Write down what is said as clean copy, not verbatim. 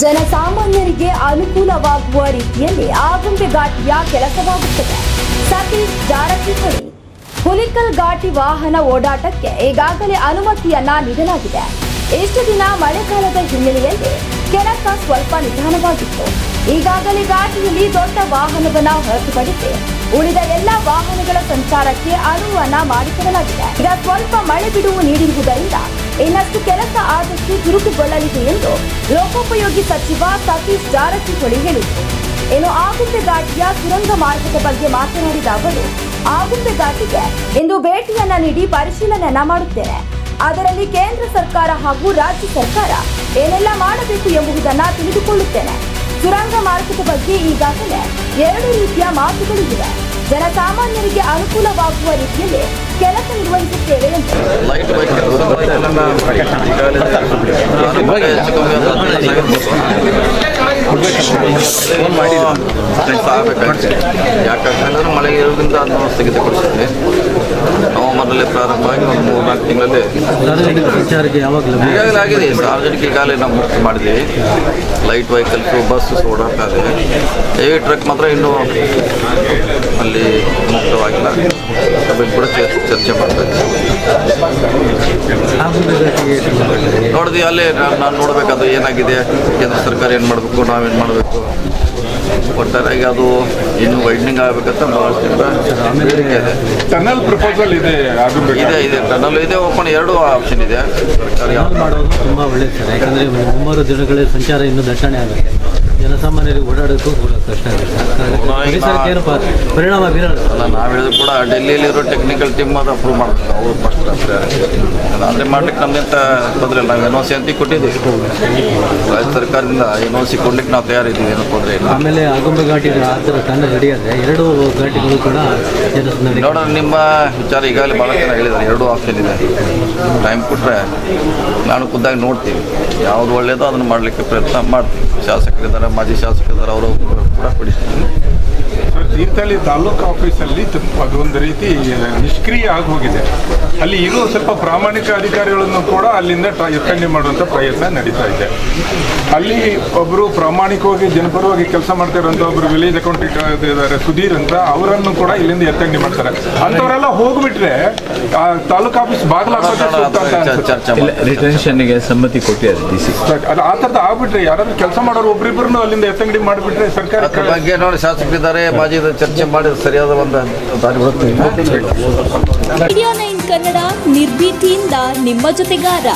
ಜನಸಾಮಾನ್ಯರಿಗೆ ಅನುಕೂಲವಾಗುವ ರೀತಿಯಲ್ಲಿ ಆಗುಂಬೆ ಘಾಟಿಯ ಕೆಲಸವಾಗುತ್ತದೆ. ಸತೀಶ್ ಜಾರಕಿಹೊಳಿ ಹುಲಿಕಲ್ ಘಾಟಿ ವಾಹನ ಓಡಾಟಕ್ಕೆ ಈಗಾಗಲೇ ಅನುಮತಿಯನ್ನ ನೀಡಲಾಗಿದೆ. ಇಷ್ಟು ದಿನ ಮಳೆಗಾಲದ ಹಿನ್ನೆಲೆಯಲ್ಲಿ ಕೆಲಸ ಸ್ವಲ್ಪ ನಿಧಾನವಾಗಿತ್ತು. ಈಗಾಗಲೇ ಘಾಟಿಯಲ್ಲಿ ದೊಡ್ಡ ವಾಹನವನ್ನ ಹೊರತುಪಡಿಸಿ ಉಳಿದ ಎಲ್ಲ ವಾಹನಗಳ ಸಂಚಾರಕ್ಕೆ ಅನುವನ್ನ ಮಾಡಿಕೊಡಲಾಗಿದೆ. ಈಗ ಸ್ವಲ್ಪ ಮಳೆ ಬಿಡುವು ನೀಡಿರುವುದರಿಂದ ಇನ್ನಷ್ಟು ಕೆಲಸ ಆದಷ್ಟು ಚುರುಕುಗೊಳ್ಳಲಿದೆ ಎಂದು ಲೋಕೋಪಯೋಗಿ ಸಚಿವ ಸತೀಶ್ ಜಾರಕಿಹೊಳಿ ಹೇಳಿದರು. ಇನ್ನು ಆಗುಂಬೆ ಘಾಟಿಯ ಸುರಂಗ ಮಾರ್ಗದ ಬಗ್ಗೆ ಮಾತನಾಡಿದ ಅವರು, ಆಗುಂಬೆ ಘಾಟಿಗೆ ಇಂದು ಭೇಟಿಯನ್ನ ನೀಡಿ ಪರಿಶೀಲನೆಯನ್ನ ಮಾಡುತ್ತೇನೆ. ಅದರಲ್ಲಿ ಕೇಂದ್ರ ಸರ್ಕಾರ ಹಾಗೂ ರಾಜ್ಯ ಸರ್ಕಾರ ಏನೆಲ್ಲ ಮಾಡಬೇಕು ಎಂಬುದನ್ನ ತಿಳಿದುಕೊಳ್ಳುತ್ತೇನೆ. ಸುರಂಗ ಮಾರ್ಗದ ಬಗ್ಗೆ ಈಗಾಗಲೇ 2 ರೀತಿಯ ಮಾತುಗಳು ಇವೆ. ಜನಸಾಮಾನ್ಯರಿಗೆ ಅನುಕೂಲವಾಗುವ ರೀತಿಯಲ್ಲಿ ಕೆಲಸ ನಿರ್ವಹಿಸುತ್ತೇವೆ ಎಂದು ಯಾಕಂದ್ರೆ ಮಳೆಗೆ ಇರೋದ್ರಿಂದ ಅದನ್ನು ಸ್ಥಗಿತಗೊಳಿಸಿದ್ವಿ. ನವೆಂಬರ್ನಲ್ಲಿ ಪ್ರಾರಂಭ ಆಗಿ ಒಂದು 3-4 ತಿಂಗಳಲ್ಲಿ ಈಗಾಗಲೇ ಆಗಿದೆ. ಸಾರ್ವಜನಿಕ ಈಗಾಗಲೇ ನಾವು ಮುಕ್ತಿ ಮಾಡಿದ್ದೀವಿ. ಲೈಟ್ ವೆಹಿಕಲ್ಸು ಬಸ್ಸು ಓಡಾಡ್ತಾ ಇದೆ. ಹೆವಿ ಟ್ರಕ್ ಮಾತ್ರ ಇನ್ನೂ ಅಲ್ಲಿ ಮುಕ್ತವಾಗಿಲ್ಲ. ಸಭೆ ಕೂಡ ಚರ್ಚೆ ಮಾಡ್ತಾ ಇದ್ದೀವಿ. ನೋಡಿದ್ವಿ ಅಲ್ಲೇ ನಾನು ನೋಡಬೇಕಾದ್ರೆ ಏನಾಗಿದೆ, ಕೇಂದ್ರ ಸರ್ಕಾರ ಏನು ಮಾಡಬೇಕು, ನಾವೇನು ಮಾಡಬೇಕು, ಒಟ್ಟಾರೆಯಾಗಿ ಅದು ಇನ್ನು ವೈಡ್ನಿಂಗ್ ಆಗಬೇಕಂತ ಭಾಳಷ್ಟಿಂದ ಬೇಡಿಕೆ ಇದೆ. ಟನಲ್ ಪ್ರಪೋಸಲ್ ಇದೆ, ಇದೆ ಟನಲ್ ಇದೆ, ಓಪನ್ 2 ಆಪ್ಷನ್ ಇದೆ. ಮಾಡೋದು ತುಂಬ ಒಳ್ಳೆಯದು ಸರ್. ಯಾಕಂದರೆ 3 ದಿನಗಳ ಸಂಚಾರ ಇನ್ನೂ ದಟ್ಟಣೆ ಆಗುತ್ತೆ. ಜನಸಾಮಾನ್ಯರಿಗೆ ಓಡಾಡೋಕ್ಕೂ ಕೂಡ ಕಷ್ಟ ಆಗುತ್ತೆ. ಏನು ಪರಿಣಾಮ ಬೀರಲ್ಲ. ನಾವು ಹೇಳಿದ್ರು ಕೂಡ ಡೆಲ್ಲಿಯಲ್ಲಿರೋ ಟೆಕ್ನಿಕಲ್ ಟೀಮ್ ಅದು ಅಪ್ರೂವ್ ಮಾಡ್ತಾರೆ. ಅವ್ರು ಫಸ್ಟ್ ಅದಾದರೆ ಮಾಡ್ಲಿಕ್ಕೆ ನಮ್ದಿಂತ ತೊಂದರೆ ಇಲ್ಲ. ನಾವು NOC ಅಂತ ಕೊಟ್ಟಿದ್ದೀವಿ. ರಾಜ್ಯ ಸರ್ಕಾರದಿಂದ NOC ಕೊಡ್ಲಿಕ್ಕೆ ನಾವು ತಯಾರಿದ್ದೀವಿ, ಏನೋ ತೊಂದರೆ ಇಲ್ಲ. ಆಮೇಲೆ ಆಗುಂಬೆ ಘಾಟಿ ಆ ಥರ ತಂಡ ರೆಡಿ ಆದರೆ 2 ಘಾಟಿಗಳು ಕೂಡ ನೋಡೋಣ. ನಿಮ್ಮ ವಿಚಾರ ಈಗಾಗಲೇ ಭಾಳ ಜನ ಹೇಳಿದ್ದಾರೆ. 2 ಆಪ್ಷನ್ ಇದೆ. ಟೈಮ್ ಕೊಟ್ಟರೆ ನಾನು ಖುದ್ದಾಗಿ ನೋಡ್ತೀವಿ. ಯಾವುದು ಒಳ್ಳೆಯದೋ ಅದನ್ನು ಮಾಡಲಿಕ್ಕೆ ಪ್ರಯತ್ನ ಮಾಡ್ತೀವಿ. ಶಾಸಕರಿದ್ದಾರೆ, ಮಾಜಿ ಶಾಸಕರಿದ್ದಾರೆ, ಅವರು ಕೂಡ ಕೊಡಿಸ್ತೀವಿ. ತೀರ್ಥಹಳ್ಳಿ ತಾಲೂಕು ಆಫೀಸಲ್ಲಿ ಅದೊಂದು ರೀತಿ ನಿಷ್ಕ್ರಿಯ ಆಗಿ ಹೋಗಿದೆ. ಅಲ್ಲಿ ಇನ್ನೂ ಸ್ವಲ್ಪ ಪ್ರಾಮಾಣಿಕ ಅಧಿಕಾರಿಗಳನ್ನು ಕೂಡ ಅಲ್ಲಿಂದ ಎತ್ತಂಡಿ ಮಾಡುವಂಥ ಪ್ರಯತ್ನ ನಡೀತಾ ಇದೆ. ಅಲ್ಲಿ ಒಬ್ಬರು ಪ್ರಾಮಾಣಿಕವಾಗಿ ಜನಪರವಾಗಿ ಕೆಲಸ ಮಾಡ್ತಾ ಇರುವಂಥ ಒಬ್ಬರು ವಿಲೇಜ್ ಅಕೌಂಟೆಂಟ್ ಇದ್ದಾರೆ, ಸುಧೀರ್ ಅಂತ, ಅವರನ್ನು ಕೂಡ ಇಲ್ಲಿಂದ ಎತ್ತಂಡಿ ಮಾಡ್ತಾರೆ. ಅಂಥವರೆಲ್ಲ ಹೋಗ್ಬಿಟ್ರೆ ತಾಲೂಕು ಆಫೀಸ್ ರಿಟೆನ್ಷನ್ಗೆ ಸಮ್ಮತಿ ಕೊಟ್ಟಿದ್ದಾರೆ. ಅದು ಆ ಥರದ್ದು ಆಗ್ಬಿಟ್ರೆ ಯಾರಾದ್ರೂ ಕೆಲಸ ಮಾಡೋರು ಒಬ್ಬರಿಬ್ಬರನ್ನು ಅಲ್ಲಿಂದ ಎತ್ತಂಗಡಿ ಮಾಡಿಬಿಟ್ರೆ ಸರ್ಕಾರ ಬಗ್ಗೆ ನೋಡಿ ಶಾಸಕರಿದ್ದಾರೆ, ಮಾಜಿ ಚರ್ಚೆ ಮಾಡಿ ಸರಿಯಾದ ಒಂದು ದಾರಿ ಮೀಡಿಯಾ 9 ಕನ್ನಡ ನಿರ್ಭೀತಿಯಿಂದ ನಿಮ್ಮ ಜೊತೆಗಾರ.